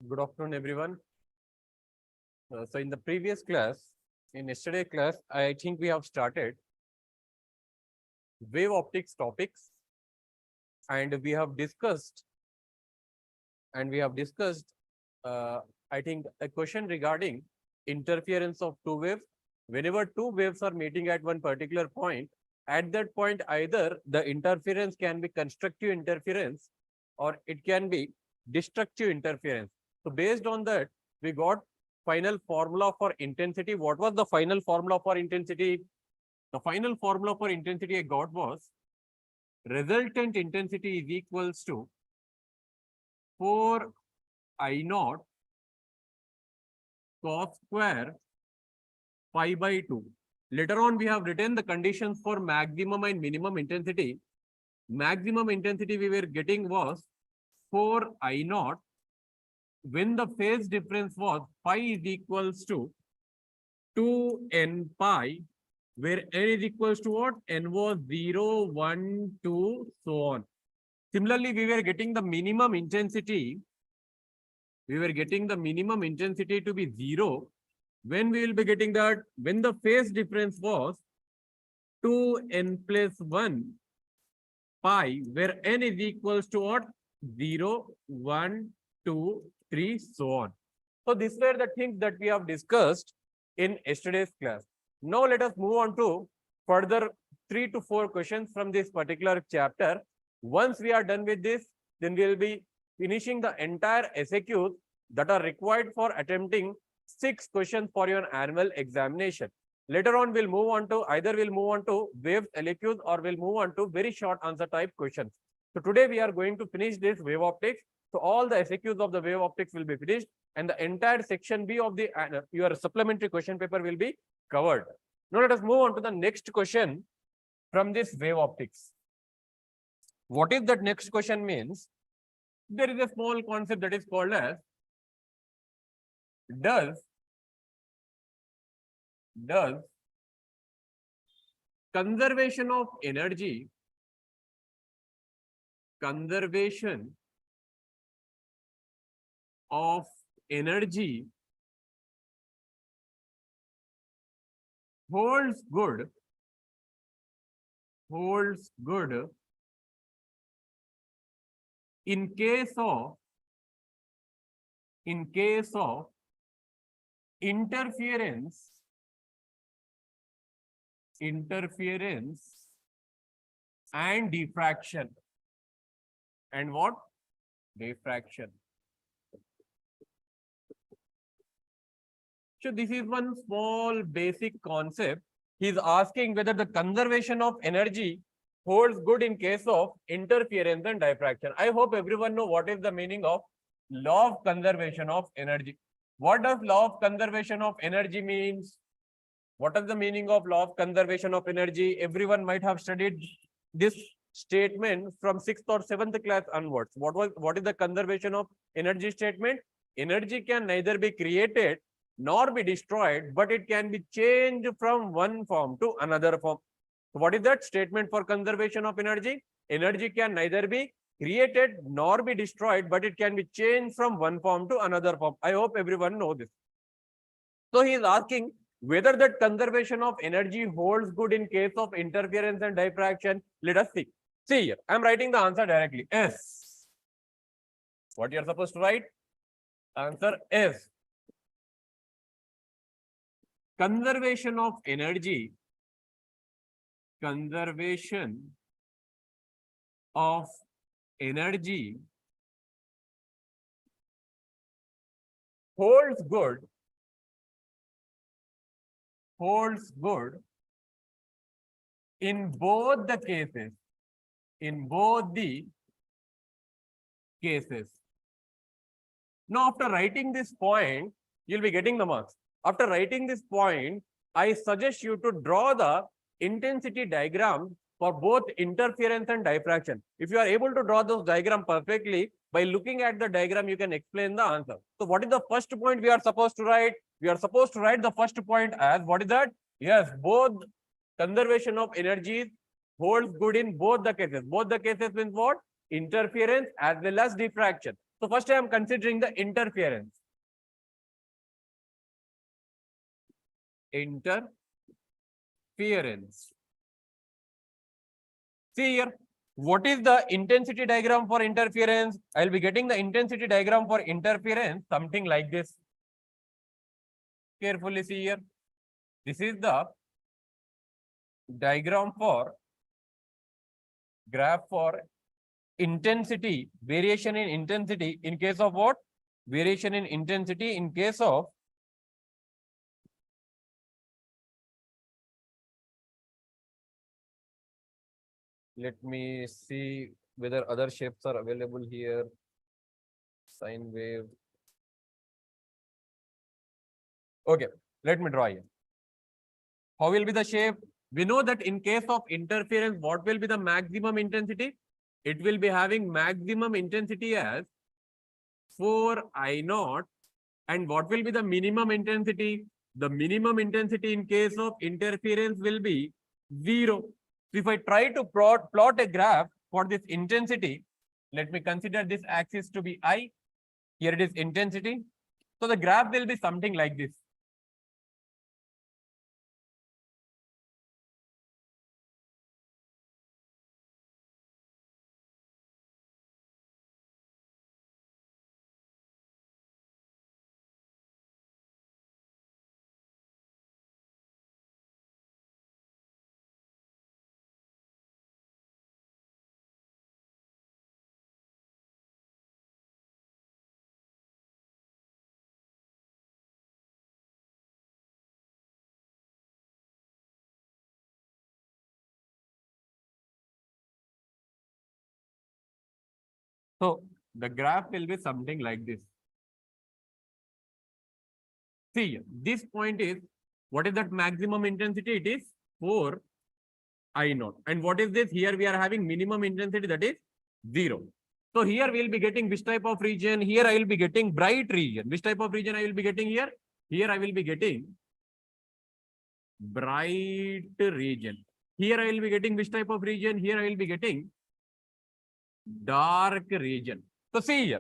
Good afternoon, everyone. So in the previous class, in yesterday class, I think we have started wave optics topics, and we have discussed, I think, a question regarding interference of two waves. Whenever two waves are meeting at one particular point, at that point, either the interference can be constructive interference or it can be destructive interference. So based on that, we got final formula for intensity. What was the final formula for intensity? The final formula for intensity I got was resultant intensity is equals to 4 I naught cos square pi by 2. Later on, we have written the conditions for maximum and minimum intensity. Maximum intensity we were getting was 4 I naught when the phase difference was pi is equals to 2n pi, where n is equals to what? N was 0, 1, 2, so on. Similarly, we were getting the minimum intensity. We were getting the minimum intensity to be 0. When we will be getting that? When the phase difference was 2n plus 1 pi, where n is equals to what? 0, 1, 2, 3, so on. So these were the things that we have discussed in yesterday's class. Now let us move on to further 3 to 4 questions from this particular chapter. Once we are done with this, then we will be finishing the entire SAQs that are required for attempting 6 questions for your annual examination. Later on, we'll move on to either waves LAQs or we'll move on to very short answer type questions. So today we are going to finish this wave optics. So all the SAQs of the wave optics will be finished, and the entire section B of the your supplementary question paper will be covered. Now let us move on to the next question from this wave optics. What is that next question means? There is a small concept that is called as does conservation of energy holds good in case of interference and diffraction. And what? Diffraction. So this is one small basic concept. He is asking whether the conservation of energy holds good in case of interference and diffraction. I hope everyone know what is the meaning of law of conservation of energy. What does law of conservation of energy means? What is the meaning of law of conservation of energy? Everyone might have studied this statement from 6th or 7th class onwards. What is the conservation of energy statement? Energy can neither be created nor be destroyed, but it can be changed from one form to another form. So what is that statement for conservation of energy? Energy can neither be created nor be destroyed, but it can be changed from one form to another form. I hope everyone knows this. So he is asking whether that conservation of energy holds good in case of interference and diffraction. Let us see. See here, I am writing the answer directly. S. What you are supposed to write? Answer S. Conservation of energy holds good in both the cases. Now, after writing this point, you'll be getting the marks. After writing this point, I suggest you to draw the intensity diagram for both interference and diffraction. If you are able to draw those diagram perfectly, by looking at the diagram, you can explain the answer. So what is the first point we are supposed to write? We are supposed to write the first point as, what is that? Yes, both conservation of energy holds good in both the cases. Both the cases means what? Interference as well as diffraction. So first I am considering the interference. Interference. See here, what is the intensity diagram for interference? I'll be getting the intensity diagram for interference, something like this. Carefully see here. This is the diagram for graph for intensity, variation in intensity in case of what? Variation in intensity in case of let me see whether other shapes are available here. Sine wave. Okay, let me draw here. How will be the shape? We know that in case of interference, what will be the maximum intensity? It will be having maximum intensity as 4I0. And what will be the minimum intensity? The minimum intensity in case of interference will be 0. So if I try to plot a graph for this intensity, let me consider this axis to be I. Here it is intensity. So the graph will be something like this. So the graph will be something like this. See, this point is, what is that maximum intensity? It is 4I0. And what is this? Here we are having minimum intensity, that is 0. So here we will be getting which type of region? Here I will be getting bright region. Which type of region I will be getting here? Here I will be getting bright region. Here I will be getting which type of region? Here I will be getting dark region. So see here,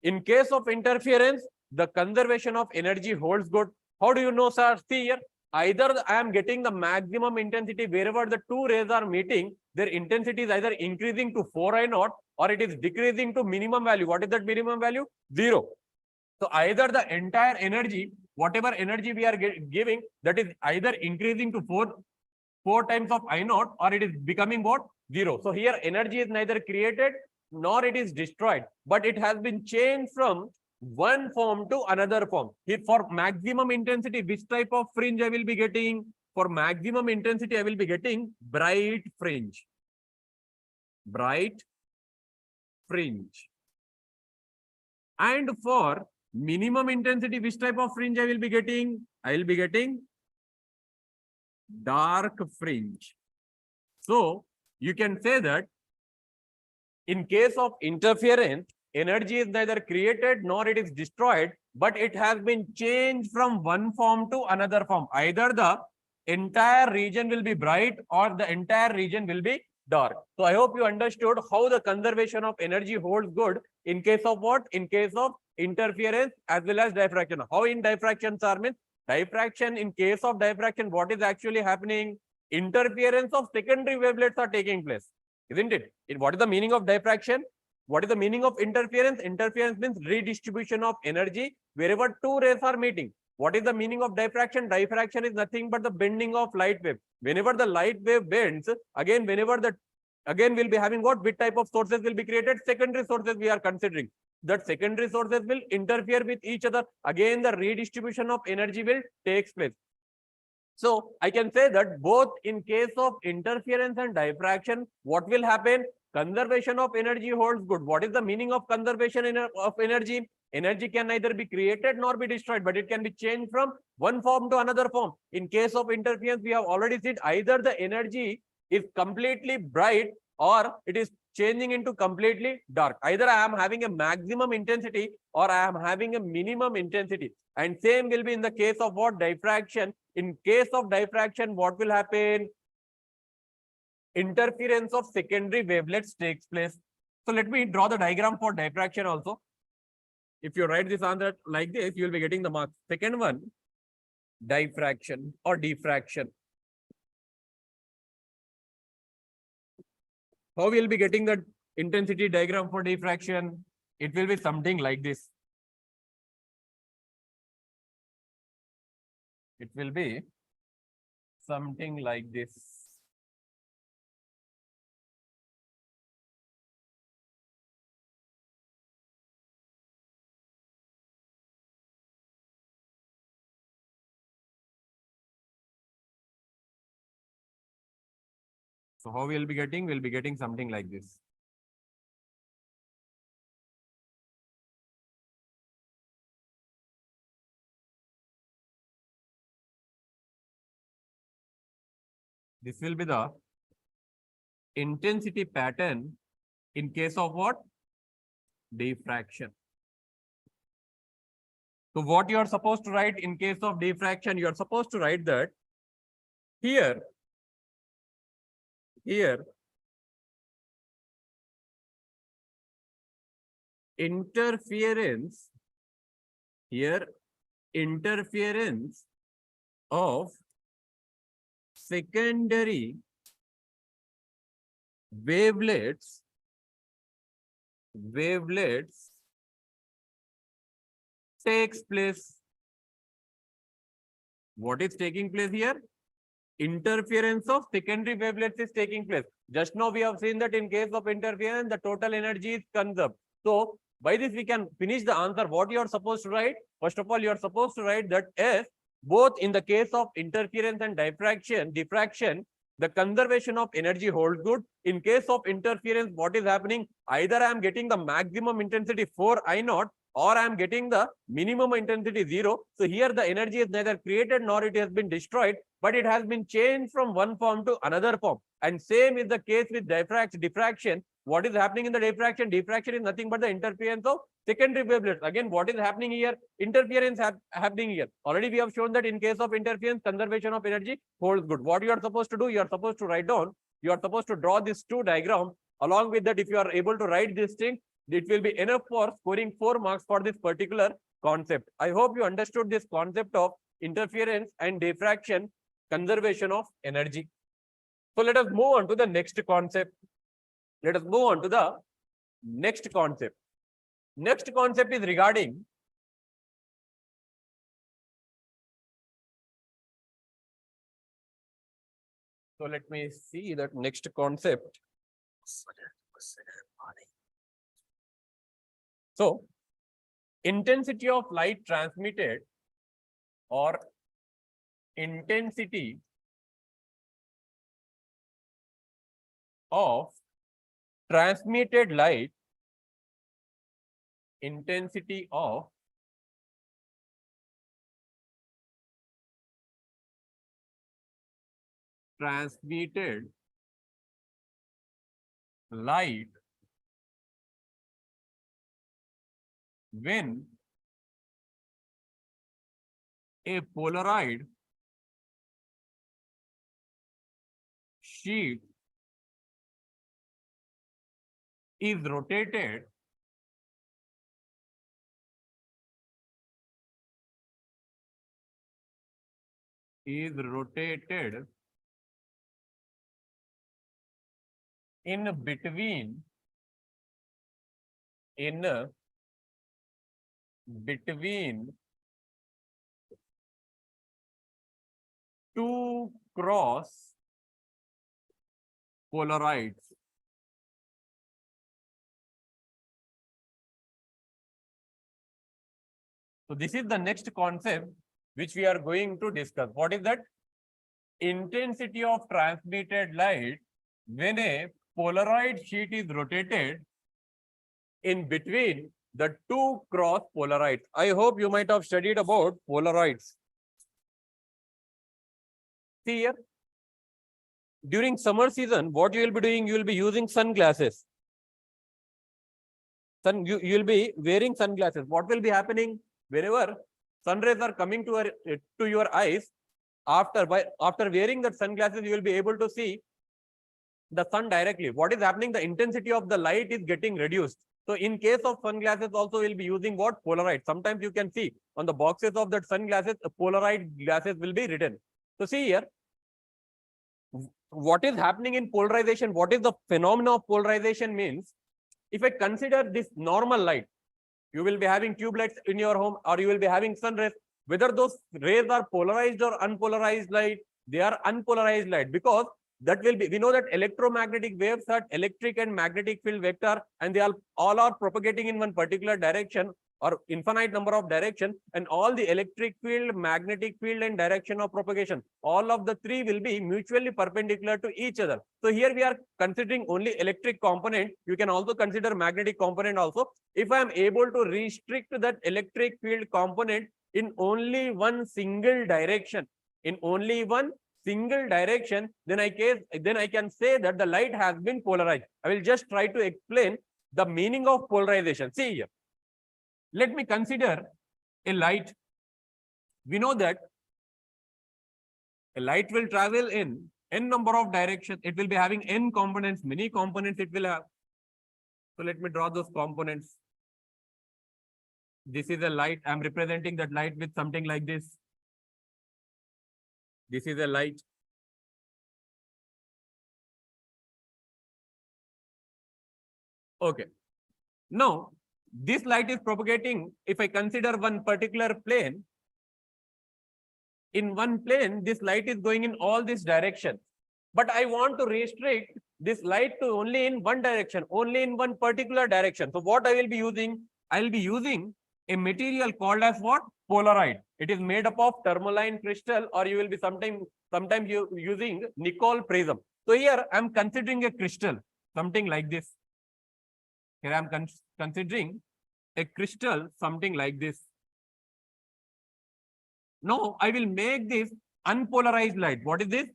in case of interference, the conservation of energy holds good. How do you know, sir? See here, either I am getting the maximum intensity wherever the two rays are meeting, their intensity is either increasing to 4I0 or it is decreasing to minimum value. What is that minimum value? 0. So either the entire energy, whatever energy we are giving, that is either increasing to 4 times of I0 or it is becoming what? 0. So here energy is neither created nor it is destroyed, but it has been changed from one form to another form. Here for maximum intensity, which type of fringe I will be getting? For maximum intensity, I will be getting bright fringe. Bright fringe. And for minimum intensity, which type of fringe I will be getting? I will be getting dark fringe. So you can say that in case of interference, energy is neither created nor it is destroyed, but it has been changed from one form to another form. Either the entire region will be bright or the entire region will be dark. So I hope you understood how the conservation of energy holds good in case of what? In case of interference as well as diffraction. How in diffraction, sir? Means diffraction, in case of diffraction, what is actually happening? Interference of secondary wavelets are taking place, isn't it? What is the meaning of diffraction? What is the meaning of interference? Interference means redistribution of energy wherever two rays are meeting. What is the meaning of diffraction? Diffraction is nothing but the bending of light wave. Whenever the light wave bends, again we'll be having what? Which type of sources will be created? Secondary sources we are considering. That secondary sources will interfere with each other. Again, the redistribution of energy will take place. So I can say that both in case of interference and diffraction, what will happen? Conservation of energy holds good. What is the meaning of conservation of energy? Energy can neither be created nor be destroyed, but it can be changed from one form to another form. In case of interference, we have already seen either the energy is completely bright or it is changing into completely dark. Either I am having a maximum intensity or I am having a minimum intensity. And same will be in the case of what? Diffraction. In case of diffraction, what will happen? Interference of secondary wavelets takes place. So let me draw the diagram for diffraction also. If you write this answer like this, you will be getting the marks. Second one, diffraction or diffraction. How we will be getting the intensity diagram for diffraction? It will be something like this. It will be something like this. So how we will be getting? We'll be getting something like this. This will be the intensity pattern in case of what? Diffraction. So what you are supposed to write in case of diffraction, you are supposed to write that here, interference of secondary wavelets takes place. What is taking place here? Interference of secondary wavelets is taking place. Just now we have seen that in case of interference, the total energy is conserved. So by this we can finish the answer. What you are supposed to write? First of all, you are supposed to write that if both in the case of interference and diffraction, the conservation of energy holds good. In case of interference, what is happening? Either I am getting the maximum intensity 4I0 or I am getting the minimum intensity 0. So here the energy is neither created nor it has been destroyed, but it has been changed from one form to another form. And same is the case with diffraction. What is happening in the diffraction? Diffraction is nothing but the interference of secondary wavelets. Again, what is happening here? Interference happening here. Already we have shown that in case of interference, conservation of energy holds good. What you are supposed to do? You are supposed to write down. You are supposed to draw these two diagrams. Along with that, if you are able to write this thing, it will be enough for scoring 4 marks for this particular concept. I hope you understood this concept of interference and diffraction, conservation of energy. So let us move on to the next concept. Let us move on to the next concept. Next concept is regarding so let me see that next concept. So intensity of light transmitted or intensity of transmitted light, intensity of transmitted light when a Polaroid sheet is rotated in between two cross Polaroids. So this is the next concept which we are going to discuss. What is that? Intensity of transmitted light when a Polaroid sheet is rotated in between the two cross Polaroids. I hope you might have studied about Polaroids. See here, during summer season, what you will be doing? You will be using sunglasses. You will be wearing sunglasses. What will be happening? Whenever sun rays are coming to your eyes, after wearing that sunglasses, you will be able to see the sun directly, what is happening? The intensity of the light is getting reduced. So in case of sunglasses also we'll be using what? Polarized. Sometimes you can see on the boxes of that sunglasses, polarized glasses will be written. So see here, what is happening in polarization? What is the phenomena of polarization means? If I consider this normal light, you will be having tube lights in your home or you will be having sun rays. Whether those rays are polarized or unpolarized light, they are unpolarized light, because that will be, we know that electromagnetic waves are electric and magnetic field vector, and they all are propagating in one particular direction or infinite number of direction, and all the electric field, magnetic field and direction of propagation, all of the three will be mutually perpendicular to each other. So here we are considering only electric component. You can also consider magnetic component also. If I am able to restrict that electric field component in only one single direction, then I can say that the light has been polarized. I will just try to explain the meaning of polarization. See here. Let me consider a light. We know that a light will travel in n number of directions. It will be having n components, many components it will have. So let me draw those components. This is a light. I'm representing that light with something like this. This is a light. Okay. Now, this light is propagating. If I consider one particular plane, in one plane, this light is going in all these directions. But I want to restrict this light to only in one direction, only in one particular direction. So what I will be using? I will be using a material called as what? Polaroid. It is made up of tourmaline crystal, or you will be sometimes you using nickel prism. So here I am considering a crystal, something like this. Here I am considering a crystal, something like this. Now I will make this unpolarized light. What is this?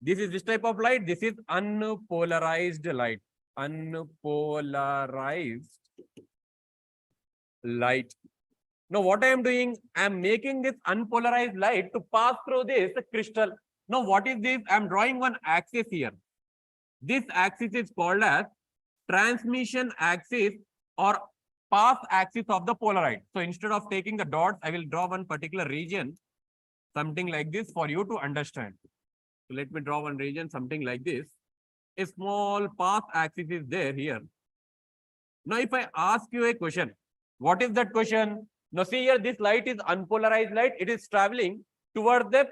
This is this type of light. This is unpolarized light. Unpolarized light. Now what I am doing? I am making this unpolarized light to pass through this crystal. Now what is this? I am drawing one axis here. This axis is called as transmission axis or path axis of the polaroid. So instead of taking the dots, I will draw one particular region, something like this, for you to understand. So let me draw one region, something like this. A small path axis is there here. Now if I ask you a question, what is that question? Now see here, this light is unpolarized light. It is traveling towards the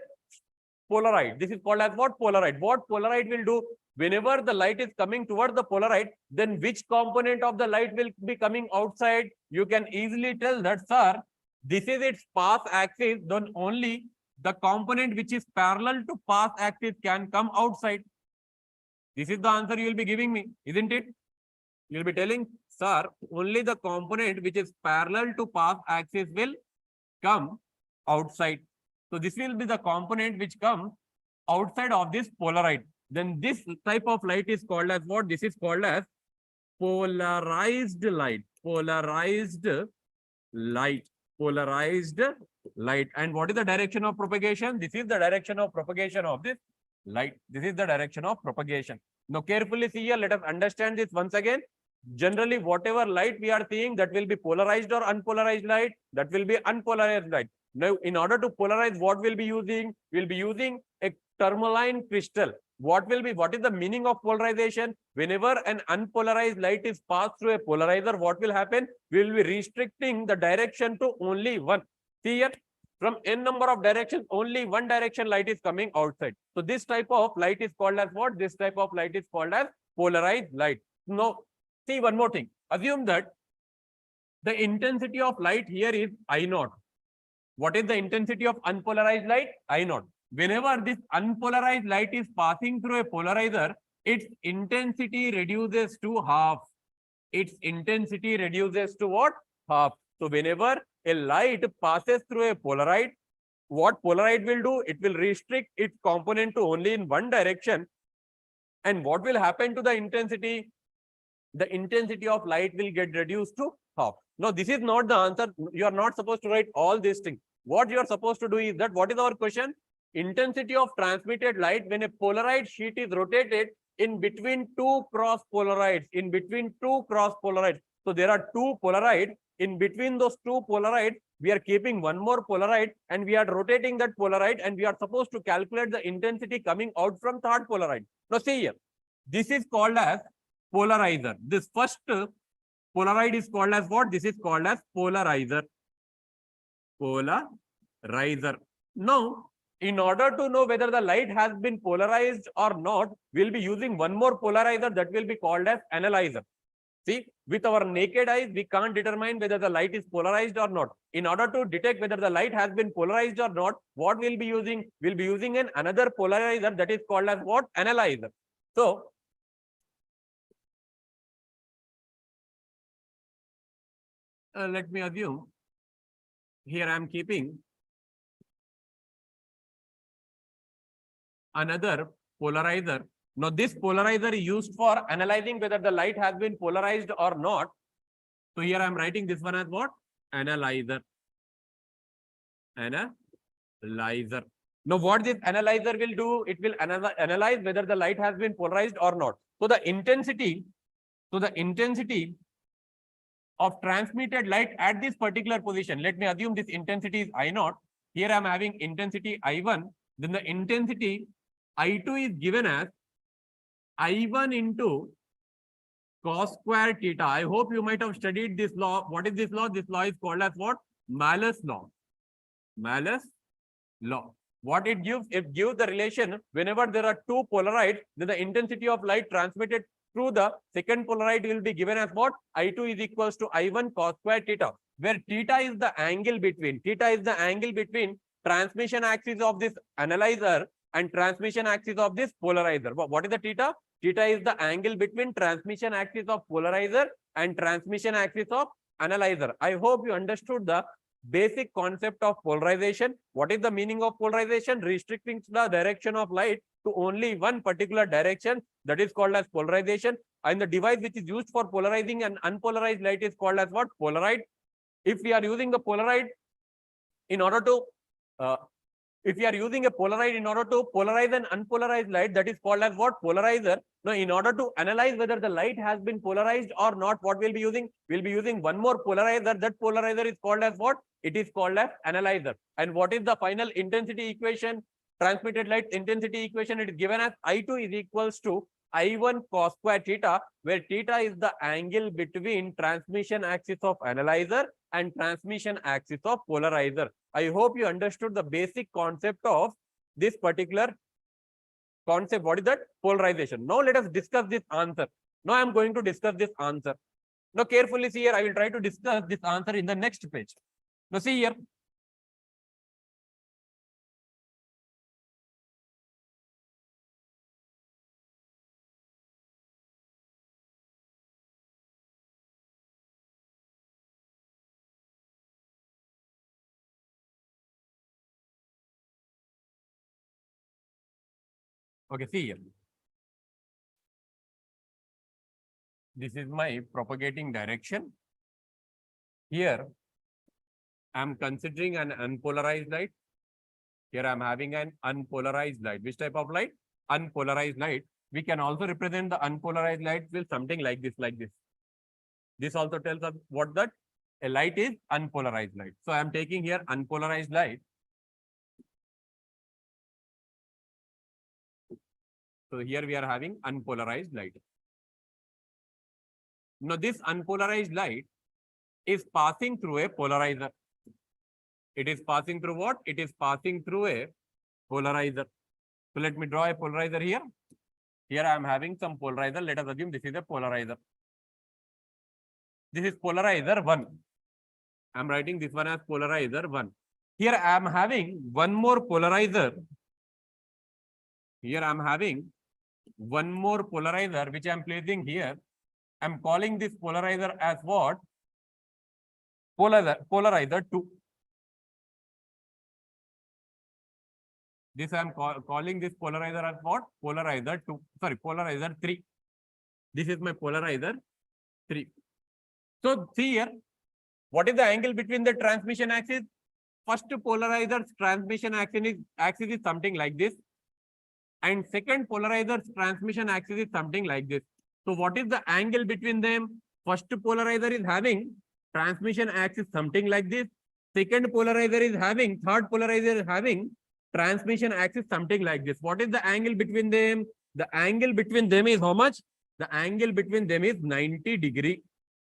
polaroid. This is called as what? Polaroid. What polaroid will do? Whenever the light is coming toward the polaroid, then which component of the light will be coming outside? You can easily tell that, sir, this is its path axis, then only the component which is parallel to path axis can come outside. This is the answer you will be giving me, isn't it? You will be telling, sir, only the component which is parallel to path axis will come outside. So this will be the component which comes outside of this polaroid. Then this type of light is called as what? This is called as polarized light. Polarized light. Polarized light. And what is the direction of propagation? This is the direction of propagation of this light. This is the direction of propagation. Now carefully see here. Let us understand this once again. Generally, whatever light we are seeing, that will be polarized or unpolarized light. That will be unpolarized light. Now, in order to polarize, what we'll be using? We'll be using a tourmaline crystal. What is the meaning of polarization? Whenever an unpolarized light is passed through a polarizer, what will happen? We will be restricting the direction to only one. See here, from n number of directions, only one direction light is coming outside. So this type of light is called as what? This type of light is called as polarized light. Now, see one more thing. Assume that the intensity of light here is I0. What is the intensity of unpolarized light? I0. Whenever this unpolarized light is passing through a polarizer, its intensity reduces to half. Its intensity reduces to what? Half. So whenever a light passes through a polaroid, what polaroid will do? It will restrict its component to only in one direction. And what will happen to the intensity? The intensity of light will get reduced to half. Now, this is not the answer. You are not supposed to write all these things. What you are supposed to do is that, what is our question? Intensity of transmitted light when a polaroid sheet is rotated, in between two cross polarides, in between two cross polarides. So there are two polarides. In between those two polarides, we are keeping one more polaride and we are rotating that polaride and we are supposed to calculate the intensity coming out from third polaride. Now see here, this is called as polarizer. This first polaride is called as what? This is called as polarizer. Polarizer. Now, in order to know whether the light has been polarized or not, we'll be using one more polarizer that will be called as analyzer. See, with our naked eyes, we can't determine whether the light is polarized or not. In order to detect whether the light has been polarized or not, what we'll be using? We'll be using another polarizer that is called as what? Analyzer. So, let me assume here I am keeping another polarizer. Now, this polarizer is used for analyzing whether the light has been polarized or not. So, here I am writing this one as what? Analyzer. Analyzer. Now, what this analyzer will do? It will analyze whether the light has been polarized or not. So, the intensity of transmitted light at this particular position, let me assume this intensity is I0. Here I am having intensity I1. Then the intensity I2 is given as I1 into cos square theta. I hope you might have studied this law. What is this law? This law is called as what? Malus law. Malus law. What it gives? It gives the relation whenever there are two polarides, then the intensity of light transmitted through the second polaride will be given as what? I2 is equals to I1 cos square theta, where theta is the angle between transmission axis of this analyzer and transmission axis of this polarizer. What is the theta? Theta is the angle between transmission axis of polarizer and transmission axis of analyzer. I hope you understood the basic concept of polarization. What is the meaning of polarization? Restricting the direction of light to only one particular direction, that is called as polarization. And the device which is used for polarizing an unpolarized light is called as what? Polaride. If we are using the polaride in order to if you are using a polaride in order to polarize an unpolarized light, that is called as what? Polarizer. Now, in order to analyze whether the light has been polarized or not, what we'll be using? We'll be using one more polarizer. That polarizer is called as what? It is called as analyzer. And what is the final intensity equation? Transmitted light intensity equation, it is given as I2 is equals to I1 cos square theta, where theta is the angle between transmission axis of analyzer and transmission axis of polarizer. I hope you understood the basic concept of this particular concept. What is that? Polarization. Now let us discuss this answer. Now I am going to discuss this answer. Now carefully see here, I will try to discuss this answer in the next page. Now see here. Okay, see here. This is my propagating direction. Here, I am considering an unpolarized light. Here I am having an unpolarized light. Which type of light? Unpolarized light. We can also represent the unpolarized light with something like this, This also tells us what that a light is unpolarized light. So I am taking here unpolarized light. So here we are having unpolarized light. Now this unpolarized light is passing through a polarizer. It is passing through what? It is passing through a polarizer. So let me draw a polarizer here. Here I am having some polarizer. Let us assume this is a polarizer. This is polarizer 1. I am writing this one as polarizer 1. Here I am having one more polarizer. Here I am having one more polarizer which I am placing here. I am calling this polarizer as what? Polarizer 2. This I am calling this polarizer as what? Polarizer 2. Sorry, polarizer 3. This is my polarizer 3. So see here, what is the angle between the transmission axis? First polarizer's transmission axis is something like this. and second polarizer's transmission axis is something like this. So what is the angle between them? First polarizer is having transmission axis something like this. Second polarizer is having, third polarizer is having transmission axis something like this. What is the angle between them? The angle between them is how much? The angle between them is 90 degree.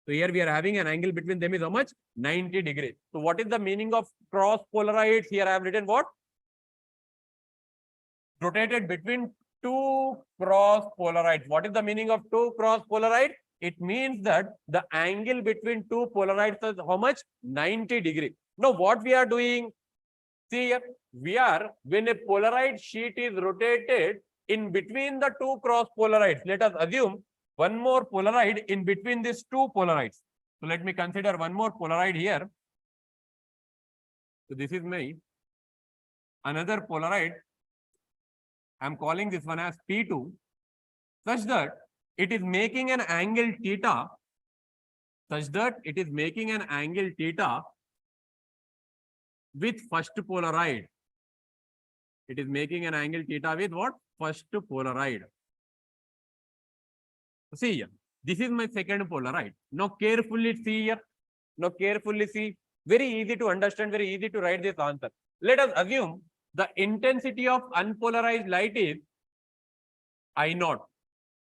So here we are having an angle between them is how much? 90 degree. So what is the meaning of cross polarites? Here I have written what? Rotated between two cross polarites. What is the meaning of two cross polarites? It means that the angle between two polarites is how much? 90 degree. Now what we are doing? See here, when a polarized sheet is rotated in between the two cross polarites, let us assume one more polarite in between these two polarites. So let me consider one more polarite here. So this is my another polarite. I'm calling this one as P2, such that it is making an angle theta, with first polaride. It is making an angle theta with what? First polaride. See here, this is my second polaride. Now carefully see here. Now carefully see. Very easy to understand, very easy to write this answer. Let us assume the intensity of unpolarized light is I naught.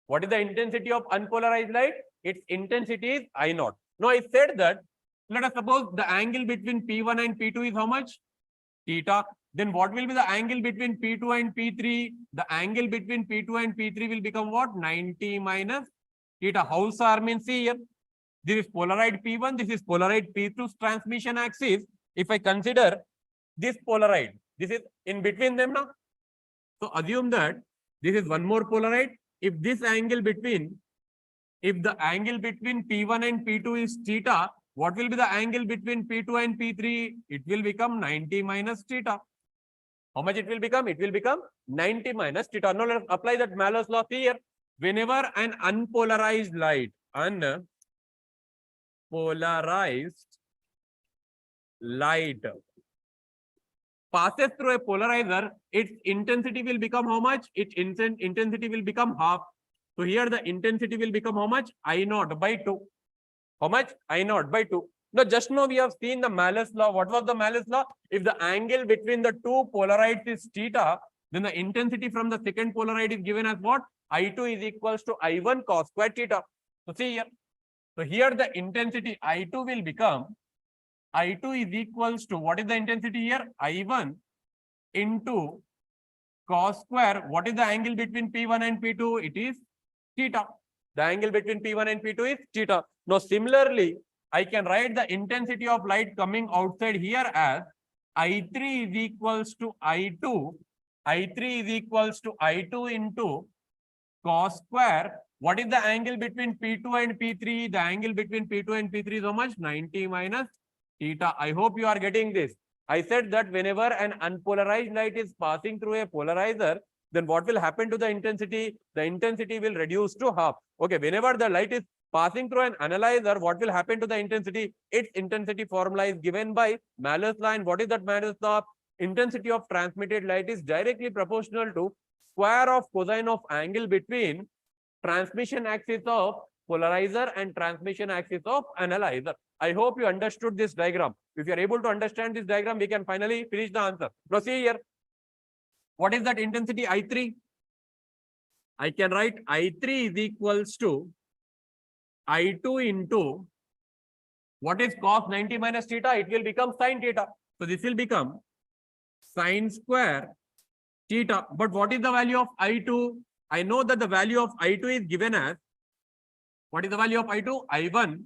What is the intensity of unpolarized light? Its intensity is I naught. Now I said that, let us suppose the angle between P1 and P2 is how much? Theta. Then what will be the angle between P2 and P3? The angle between P2 and P3 will become what? 90 minus theta. How sir means see here. This is polaride P1, this is polaride P2's transmission axis. If I consider this polaride, this is in between them now. So assume that this is one more polaride. If the angle between P1 and P2 is theta, what will be the angle between P2 and P3? It will become 90 minus theta. How much it will become? It will become 90 minus theta. Now let us apply that Mallows law here. Whenever an unpolarized light, passes through a polarizer, its intensity will become how much? Its intensity will become half. So here the intensity will become how much? I naught by 2. How much? I naught by 2. Now just now we have seen the Mallows law. What was the Mallows law? If the angle between the two polarites is theta, then the intensity from the second polarite is given as what? I2 is equals to I1 cos square theta. So see here. So here the intensity I2 will become, I2 is equals to, what is the intensity here? I1 into cos square. What is the angle between P1 and P2? It is theta. The angle between P1 and P2 is theta. Now similarly, I can write the intensity of light coming outside here as I3 is equals to I2. I3 is equals to I2 into cos square. What is the angle between P2 and P3? The angle between P2 and P3 is how much? 90 minus theta. I hope you are getting this. I said that whenever an unpolarized light is passing through a polarizer, then what will happen to the intensity? The intensity will reduce to half. Okay, whenever the light is passing through an analyzer, what will happen to the intensity? Its intensity formula is given by Mallows law. And what is that Mallows law? Intensity of transmitted light is directly proportional to square of cosine of angle between transmission axis of polarizer and transmission axis of analyzer. I hope you understood this diagram. If you are able to understand this diagram, we can finally finish the answer. Now see here. What is that intensity I3? I can write I3 is equals to I2 into what is cos 90 minus theta? It will become sin theta. So this will become sin square theta. But what is the value of I2? I know that the value of I2 is given as, what is the value of I2? I1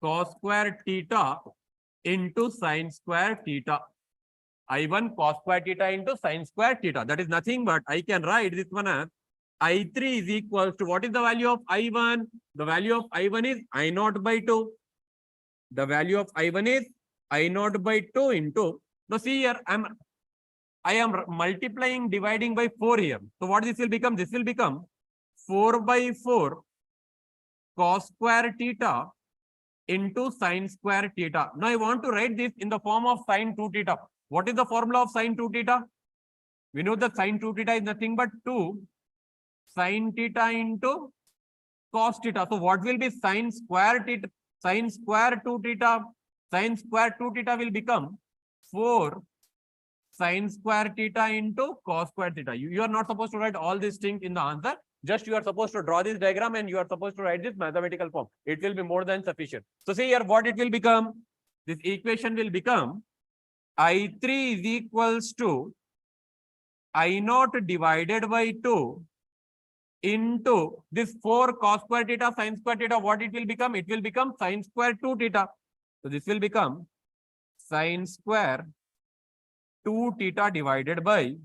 cos square theta into sin square theta. I1 cos square theta into sin square theta. That is nothing but I can write this one as I3 is equals to, what is the value of I1? The value of I1 is I naught by 2. The value of I1 is I naught by 2 into, now see here, I am multiplying, dividing by 4 here. So what this will become? This will become 4 by 4 cos square theta into sin square theta. Now I want to write this in the form of sin 2 theta. What is the formula of sin 2 theta? We know that sine 2 theta is nothing but 2 sine theta into cos theta. So what will be sine square theta? Sine square 2 theta. Sine square 2 theta will become 4 sine square theta into cos square theta. You are not supposed to write all these things in the answer. Just you are supposed to draw this diagram and you are supposed to write this mathematical form. It will be more than sufficient. So see here what it will become. This equation will become I3 is equals to I0 divided by 2 into this 4 cos square theta sin square theta. What it will become? It will become sin square 2 theta. So this will become sin square 2 theta divided by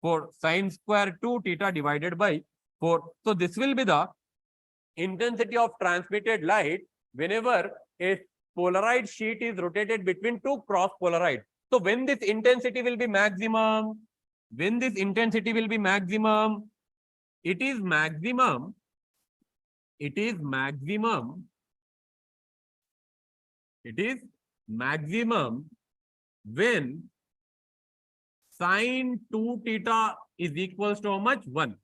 4. Sin square 2 theta divided by 4. So this will be the intensity of transmitted light whenever a polarized sheet is rotated between two cross polarites. So when this intensity will be maximum, it is maximum when sine 2 theta is equals to how much? 1.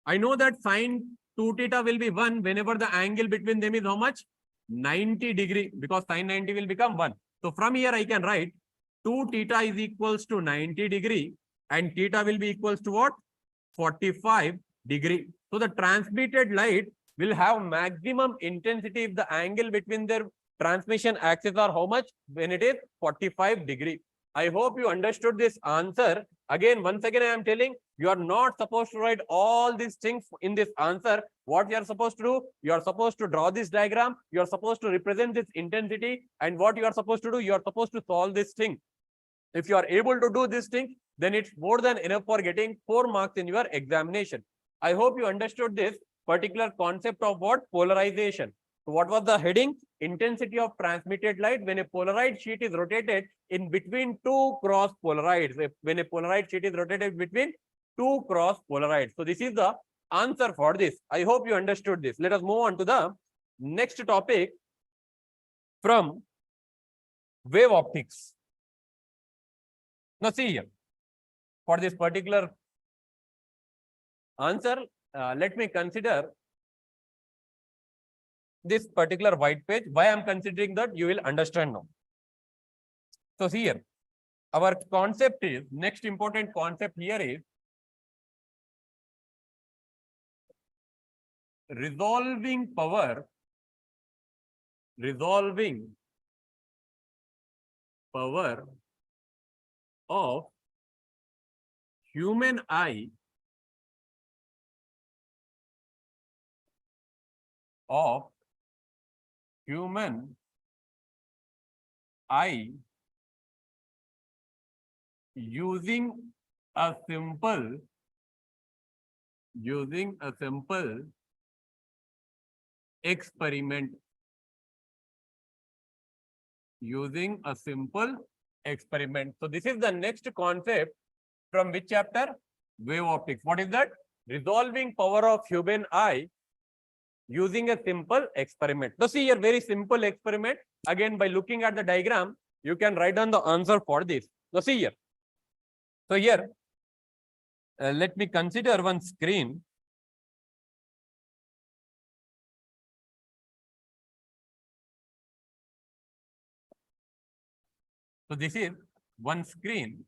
I know that sine 2 theta will be 1 whenever the angle between them is how much? 90 degree, because sine 90 will become 1. So from here I can write 2 theta is equals to 90 degree and theta will be equals to what? 45 degree. So the transmitted light will have maximum intensity if the angle between their transmission axis are how much? When it is 45 degree. I hope you understood this answer. Again, once again, I am telling you are not supposed to write all these things in this answer. What you are supposed to do, you are supposed to draw this diagram. You are supposed to represent this intensity. And what you are supposed to do, you are supposed to solve this thing. If you are able to do this thing, then it's more than enough for getting 4 marks in your examination. I hope you understood this particular concept of what? Polarization. So what was the heading? Intensity of transmitted light when a polarized sheet is rotated in between two cross polarites. When a polarized sheet is rotated between two cross polarites. So this is the answer for this. I hope you understood this. Let us move on to the next topic from wave optics. Now see here, for this particular answer, let me consider this particular white page. Why I am considering that, you will understand now. So see here, our concept is, next important concept here is resolving power of human eye using a simple experiment. So this is the next concept from which chapter? Wave optics. What is that? Resolving power of human eye using a simple experiment. So see here, very simple experiment. Again, by looking at the diagram, you can write down the answer for this. So see here. So here, let me consider one screen. So this is one screen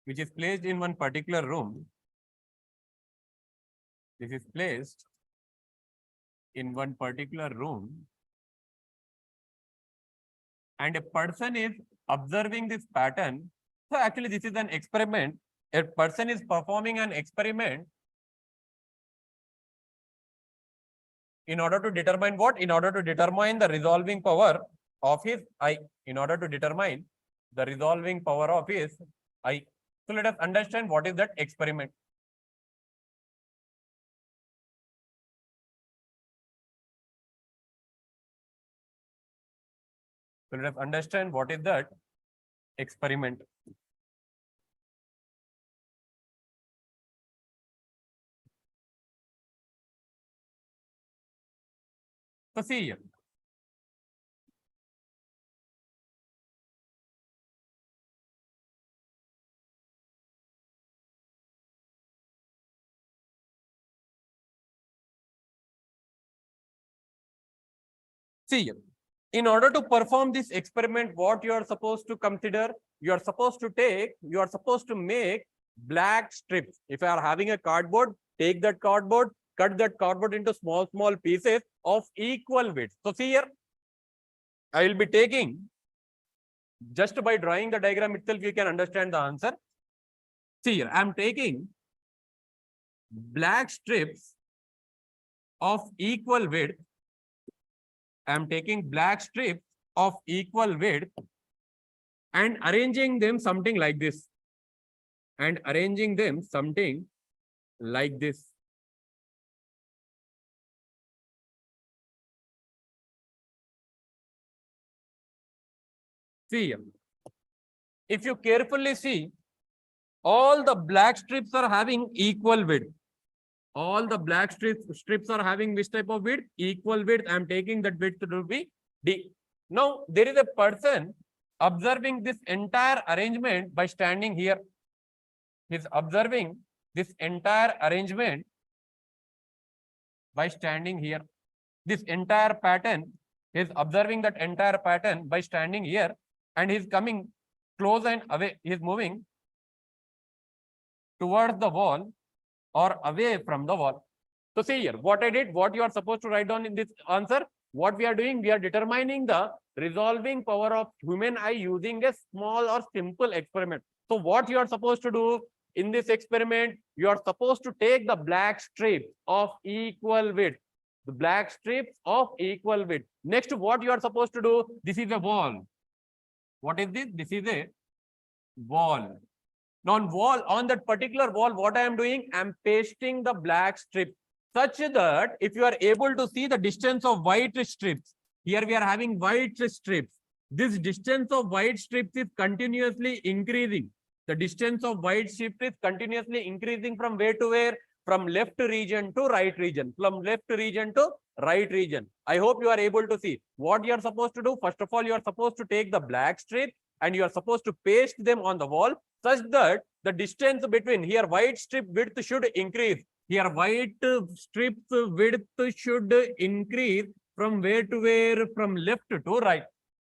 which is placed in one particular room. This is placed in one particular room, and a person is observing this pattern. So actually this is an experiment. A person is performing an experiment in order to determine what? In order to determine the resolving power of his eye. So let us understand what is that experiment. So let us understand what is that experiment. So see here. See, in order to perform this experiment, what you are supposed to consider, you are supposed to make black strips. If you are having a cardboard, take that cardboard, cut that cardboard into small pieces of equal width. So see here, I will be taking, just by drawing the diagram itself, you can understand the answer. See here, I am taking black strips of equal width. I am taking black strips of equal width and arranging them something like this. See, if you carefully see, all the black strips are having equal width. All the black strips are having which type of width? Equal width. I am taking that width to be D. Now, there is a person observing this entire arrangement by standing here. He is observing this entire arrangement by standing here. This entire pattern, he is observing that entire pattern by standing here, and he is coming close and away. He is moving towards the wall or away from the wall. So see here, what I did, what you are supposed to write down in this answer, what we are doing, we are determining the resolving power of human eye using a small or simple experiment. So what you are supposed to do in this experiment, you are supposed to take the black strips of equal width. The black strips of equal width. Next, what you are supposed to do, this is a wall. What is this? This is a wall. Now on that particular wall, what I am doing, I am pasting the black strip such that if you are able to see the distance of white strips, here we are having white strips. This distance of white strips is continuously increasing. The distance of white strips is continuously increasing from where to where? From left region to right region. From left region to right region. I hope you are able to see what you are supposed to do. First of all, you are supposed to take the black strip and you are supposed to paste them on the wall such that the distance between here white strip width should increase. Here white strips width should increase from where to where? From left to right.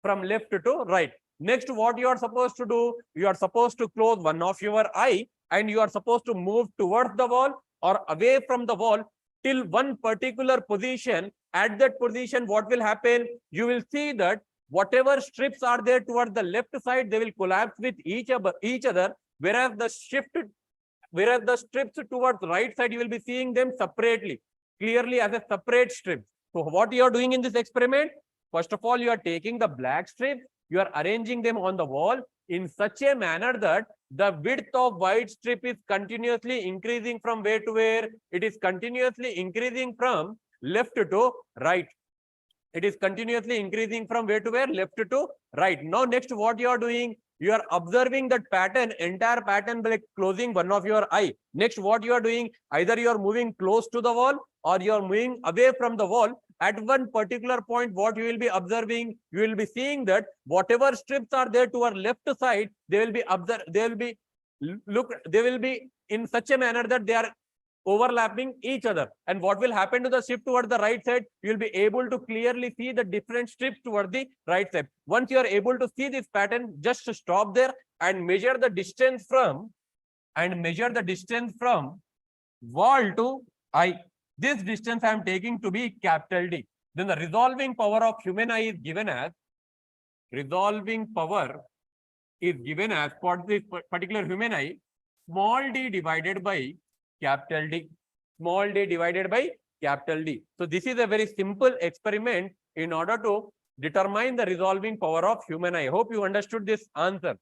From left to right. Next, what you are supposed to do, you are supposed to close one of your eye and you are supposed to move towards the wall or away from the wall till one particular position. At that position, what will happen? You will see that whatever strips are there towards the left side, they will collapse with each other, whereas the strips towards the right side, you will be seeing them separately, clearly as a separate strip. So what you are doing in this experiment, first of all, you are taking the black strips, you are arranging them on the wall in such a manner that the width of white strip is continuously increasing from where to where? It is continuously increasing from left to right. It is continuously increasing from where to where? Left to right. Now, next, what you are doing? You are observing that pattern, entire pattern by closing one of your eye. Next, what you are doing? Either you are moving close to the wall or you are moving away from the wall. At one particular point, what you will be observing? You will be seeing that whatever strips are there to our left side, they will be in such a manner that they are overlapping each other. And what will happen to the strip towards the right side? You will be able to clearly see the different strips towards the right side. Once you are able to see this pattern, just stop there and measure the distance from wall to eye. This distance I am taking to be capital D. Then the resolving power of human eye is given as for this particular human eye, small d divided by capital D. Small d divided by capital D. So this is a very simple experiment in order to determine the resolving power of human eye. I hope you understood this answer.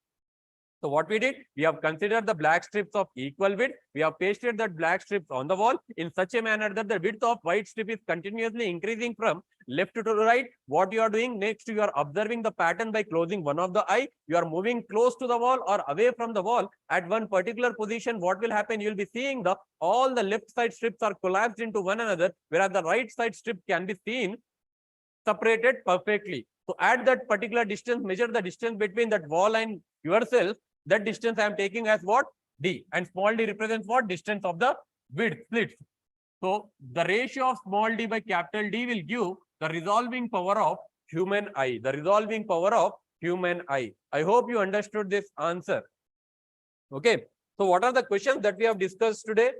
So what we did, we have considered the black strips of equal width. We have pasted that black strips on the wall in such a manner that the width of white strip is continuously increasing from left to right. What you are doing next, you are observing the pattern by closing one of the eye. You are moving close to the wall or away from the wall. At one particular position, what will happen? You will be seeing all the left side strips are collapsed into one another, whereas the right side strip can be seen separated perfectly. So at that particular distance, measure the distance between that wall and yourself. That distance I am taking as what? D. And small d represents what? Distance of the width splits. So the ratio of small d by capital D will give The resolving power of human eye. The resolving power of human eye. I hope you understood this answer. Okay. So what are the questions that we have discussed today?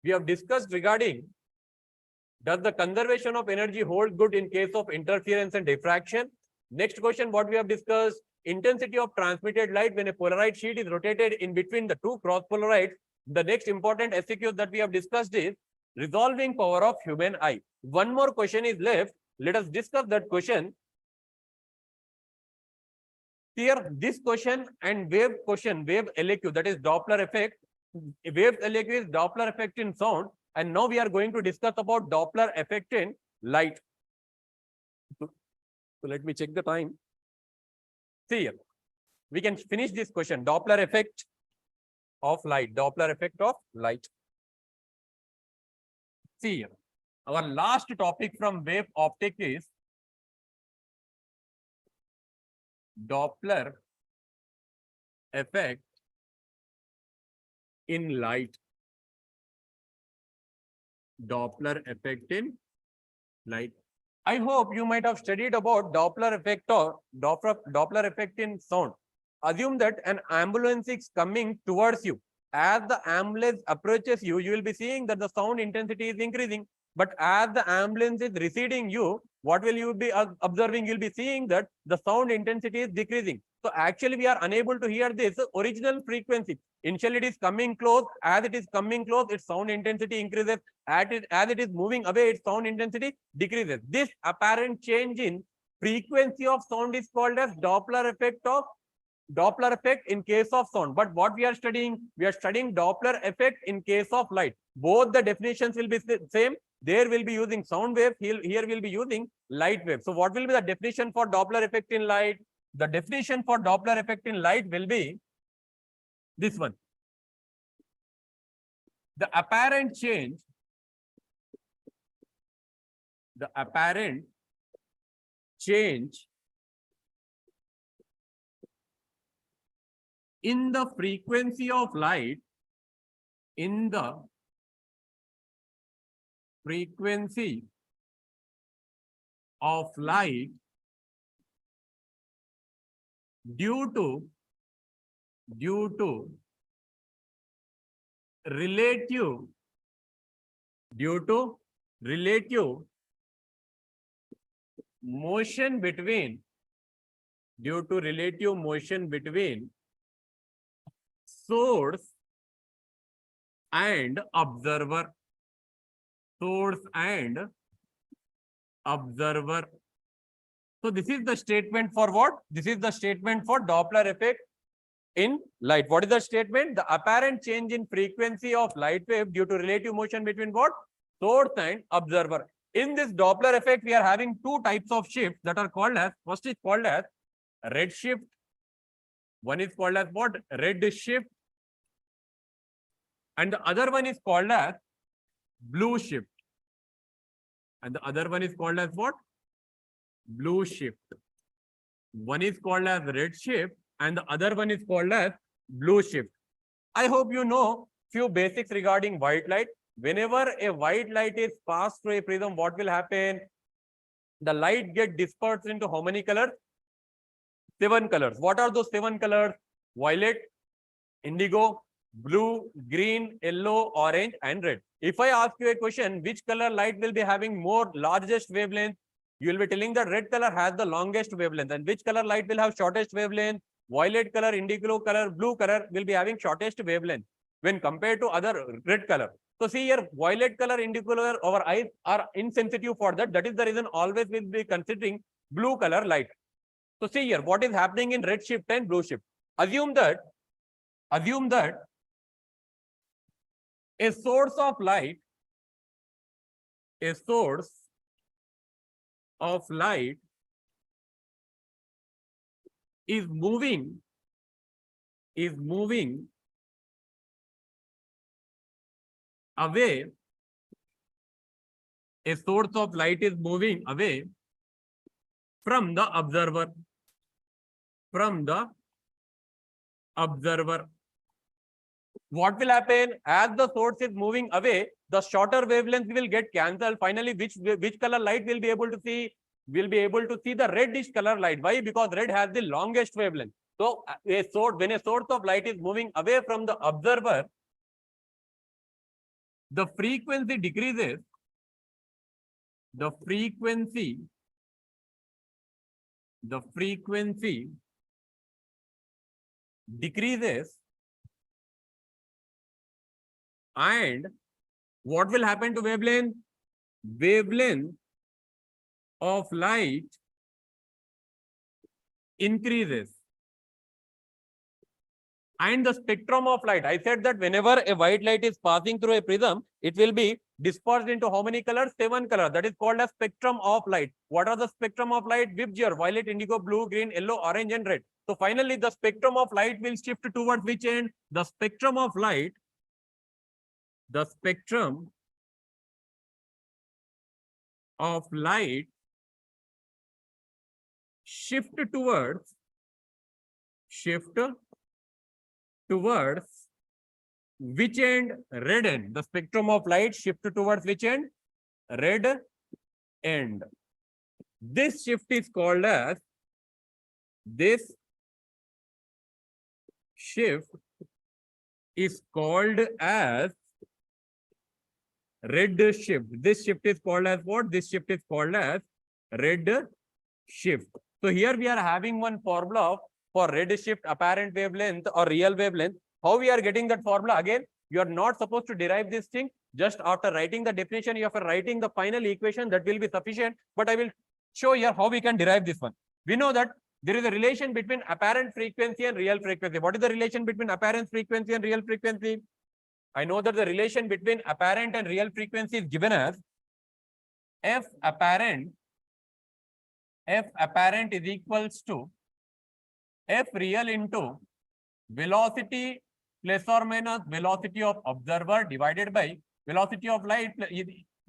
We have discussed regarding, does the conservation of energy hold good in case of interference and diffraction? Next question, what we have discussed, intensity of transmitted light when a polarized sheet is rotated in between the two cross polarites. The next important SQ that we have discussed is resolving power of human eye. One more question is left. Let us discuss that question. Here, this question and wave question, wave LAQ, that is Doppler effect. Wave LAQ is Doppler effect in sound. And now we are going to discuss about Doppler effect in light. So let me check the time. See here, we can finish this question. Doppler effect of light. Doppler effect of light. See here, our last topic from wave optic is Doppler effect in light. Doppler effect in light. I hope you might have studied about Doppler effect or Doppler effect in sound. Assume that an ambulance is coming towards you. As the ambulance approaches you, you will be seeing that the sound intensity is increasing. But as the ambulance is receding you, what will you be observing? You'll be seeing that the sound intensity is decreasing. So actually we are unable to hear this original frequency. Initially it is coming close. As it is coming close, its sound intensity increases. As it is moving away, its sound intensity decreases. This apparent change in frequency of sound is called as Doppler effect in case of sound. But what we are studying Doppler effect in case of light. Both the definitions will be same. There will be using sound wave. Here will be using light wave. So what will be the definition for Doppler effect in light? The definition for Doppler effect in light will be this one. The apparent change in the frequency of light, due to relative motion between source and observer. So this is the statement for what? This is the statement for Doppler effect in light. What is the statement? The apparent change in frequency of light wave due to relative motion between what? Source and observer. In this Doppler effect, we are having two types of shifts that are called as, first is called as red shift. One is called as what? Red shift. And the other one is called as blue shift. And the other one is called as what? Blue shift. One is called as red shift and the other one is called as blue shift. I hope you know few basics regarding white light. Whenever a white light is passed through a prism, what will happen? The light gets dispersed into how many colors? 7 colors. What are those 7 colors? Violet, indigo, blue, green, yellow, orange, and red. If I ask you a question, which color light will be having largest wavelength? You will be telling that red color has the longest wavelength. And which color light will have shortest wavelength? Violet color, indigo color, blue color will be having shortest wavelength when compared to other red color. So see here, violet color, indigo color, our eyes are insensitive for that. That is the reason always we'll be considering blue color light. So see here, what is happening in red shift and blue shift? Assume that a source of light is moving away. A source of light is moving away from the observer. what will happen as the source is moving away, the shorter wavelengths will get cancelled. Finally, which color light will be able to see? Will be able to see the reddish color light. Why? Because red has the longest wavelength. So when a source of light is moving away from the observer, the frequency decreases. The frequency decreases, and what will happen to wavelength? Wavelength of light increases. And the spectrum of light, I said that whenever a white light is passing through a prism, it will be dispersed into how many colors? 7 colors. That is called as spectrum of light. What are the spectrum of light? VIBGYOR, violet, indigo, blue, green, yellow, orange, and red. So finally, the spectrum of light will shift towards which end? The spectrum of light shift towards which end? Red end. The spectrum of light shift towards which end? Red end. This shift is called as red shift. This shift is called as what? This shift is called as red shift. So here we are having one formula for red shift, apparent wavelength or real wavelength. How we are getting that formula? Again, you are not supposed to derive this thing. Just after writing the definition, you are writing the final equation, that will be sufficient. But I will show here how we can derive this one. We know that there is a relation between apparent frequency and real frequency. What is the relation between apparent frequency and real frequency? I know that the relation between apparent and real frequency is given as F apparent is equals to F real into velocity plus or minus velocity of observer divided by velocity of light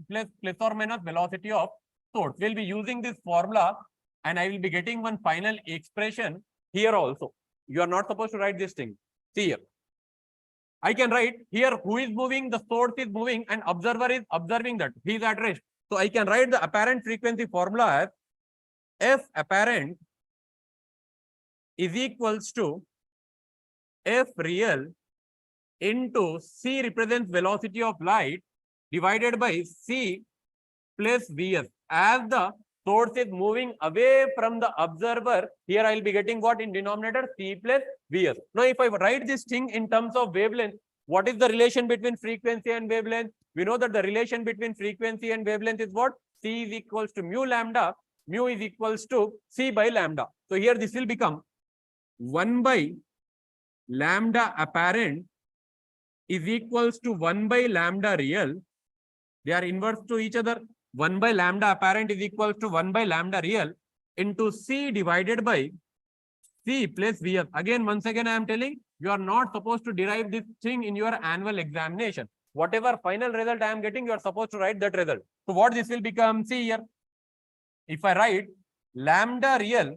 plus or minus velocity of source. We'll be using this formula and I will be getting one final expression here also. You are not supposed to write this thing. See here. I can write here who is moving, the source is moving, and observer is observing that. He is at rest. So I can write the apparent frequency formula as F apparent is equals to F real into C represents velocity of light divided by C plus Vs. As the source is moving away from the observer, here I will be getting what in denominator? C plus Vs. Now, if I write this thing in terms of wavelength, what is the relation between frequency and wavelength? We know that the relation between frequency and wavelength is what? C is equals to mu lambda. Mu is equals to C by lambda. So here this will become 1 by lambda apparent is equals to 1 by lambda real. They are inverse to each other. 1 by lambda apparent is equals to 1 by lambda real into C divided by C plus Vs. Again, once again, I am telling you are not supposed to derive this thing in your annual examination. Whatever final result I am getting, you are supposed to write that result. So what this will become? See here. If I write lambda real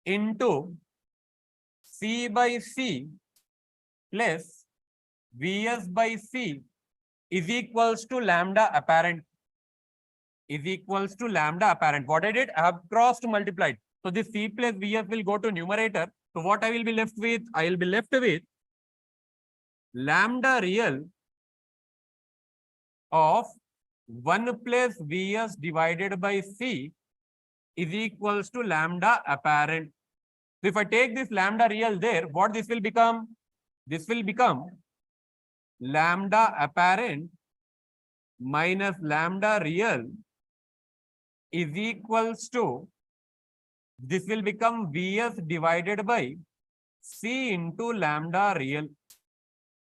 into C by C plus Vs by C is equals to lambda apparent. What I did, I have crossed multiplied. So this C plus Vs will go to numerator. So what I will be left with? I will be left with lambda real of 1 plus Vs divided by C is equals to lambda apparent. So if I take this lambda real there, what this will become? This will become lambda apparent minus lambda real is equals to, this will become Vs divided by C into lambda real.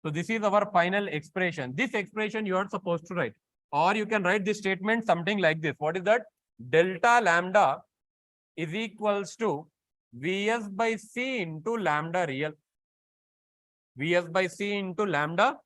So this is our final expression. This expression you are supposed to write. Or you can write this statement something like this. What is that? Delta lambda is equals to Vs by C into lambda real. Vs by C into lambda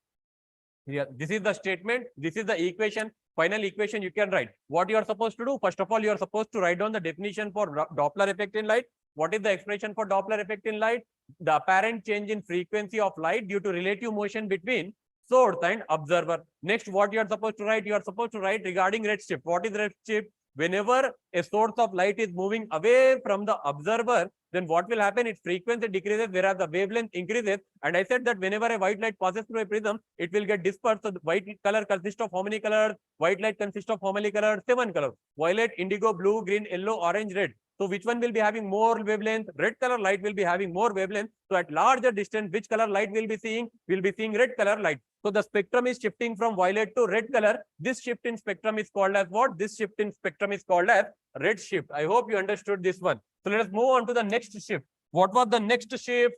real. This is the statement. This is the equation. Final equation you can write. What you are supposed to do? First of all, you are supposed to write down the definition for Doppler effect in light. What is the expression for Doppler effect in light? the apparent change in frequency of light due to relative motion between source and observer. Next, what you are supposed to write? You are supposed to write regarding redshift. What is redshift? Whenever a source of light is moving away from the observer, then what will happen? Its frequency decreases, whereas the wavelength increases. And I said that whenever a white light passes through a prism, it will get dispersed. So the white color consists of how many colors? White light consists of how many colors? 7 colors. Violet, indigo, blue, green, yellow, orange, red. So which one will be having more wavelength? Red color light will be having more wavelength. So at larger distance, which color light will be seeing? We'll be seeing red color light. So the spectrum is shifting from violet to red color. This shift in spectrum is called as what? This shift in spectrum is called as red shift. I hope you understood this one. So let us move on to the next shift. What was the next shift?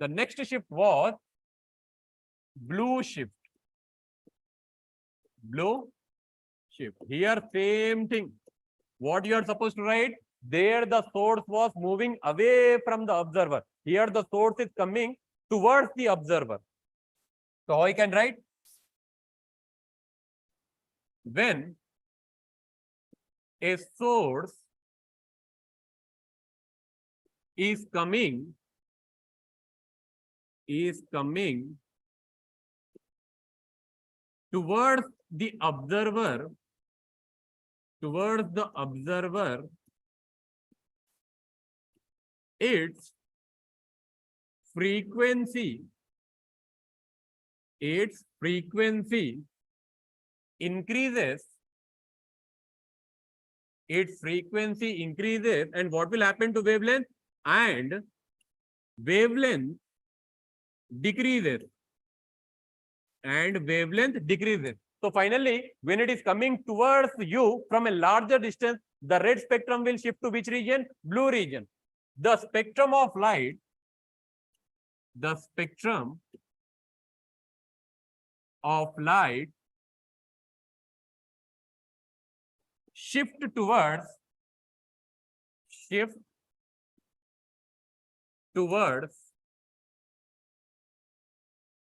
The next shift was blue shift. Blue shift. Here, same thing. What you are supposed to write? There the source was moving away from the observer. Here the source is coming towards the observer. So how I can write? When a source is coming towards the observer, its frequency increases. Its frequency increases, and what will happen to wavelength? And wavelength decreases. So finally, when it is coming towards you from a larger distance, the red spectrum will shift to which region? Blue region. The spectrum of light, shift towards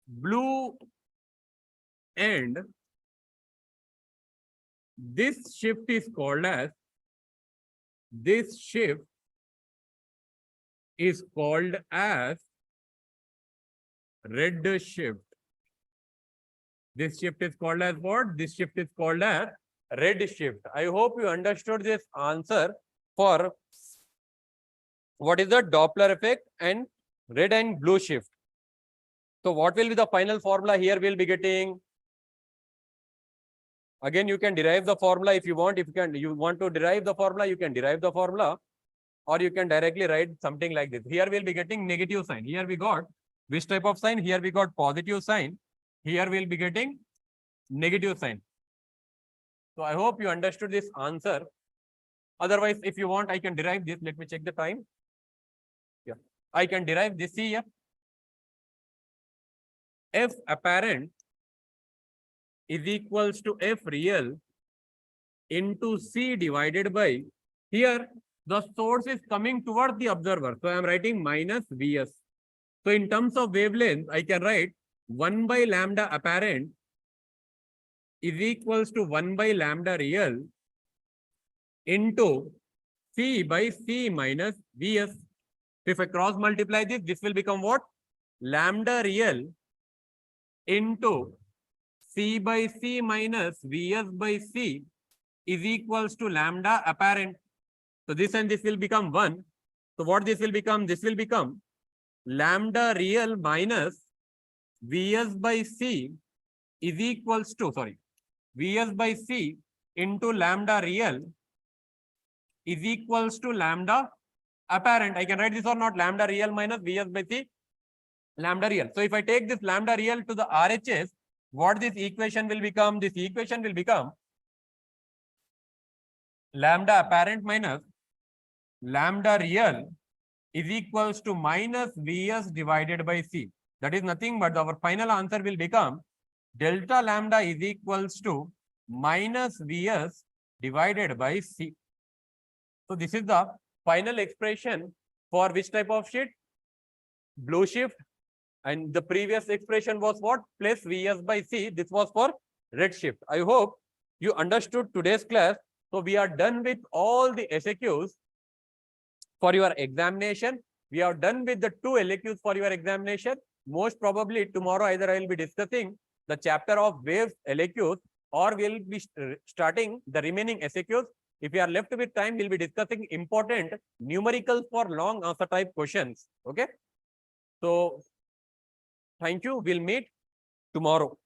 blue, and this shift is called as red shift. This shift is called as what? This shift is called as red shift. I hope you understood this answer for what is the Doppler effect and red and blue shift. So what will be the final formula here we'll be getting? Again, you can derive the formula if you want. If you want to derive the formula, you can derive the formula, or you can directly write something like this. Here we'll be getting negative sign. Here we got which type of sign? Here we got positive sign. Here we'll be getting negative sign. So I hope you understood this answer. Otherwise, if you want, I can derive this. Let me check the time. Yeah, I can derive this here. F apparent is equals to F real into C divided by, here the source is coming towards the observer. So I am writing minus Vs. So in terms of wavelength, I can write 1 by lambda apparent is equals to 1 by lambda real into C by C minus Vs. So if I cross multiply this, this will become what? Lambda real into C by C minus Vs by C is equals to lambda apparent. So this and this will become 1. So what this will become? This will become lambda real minus Vs by C is equals to, Vs by C into lambda real is equals to lambda apparent. I can write this or not? Lambda real minus Vs by C, lambda real. So if I take this lambda real to the RHS, what this equation will become? This equation will become lambda apparent minus lambda real is equals to minus Vs divided by C. That is nothing but our final answer will become delta lambda is equals to minus Vs divided by C. So this is the final expression for which type of shift? Blue shift. And the previous expression was what? Plus Vs by C. This was for red shift. I hope you understood today's class. So we are done with all the SAQs for your examination. we are done with the 2 LAQs for your examination. Most probably tomorrow either I will be discussing the chapter of waves LAQs or we'll be starting the remaining SAQs. If we are left with time, we'll be discussing important numericals for long answer type questions. Okay. So thank you. We'll meet tomorrow.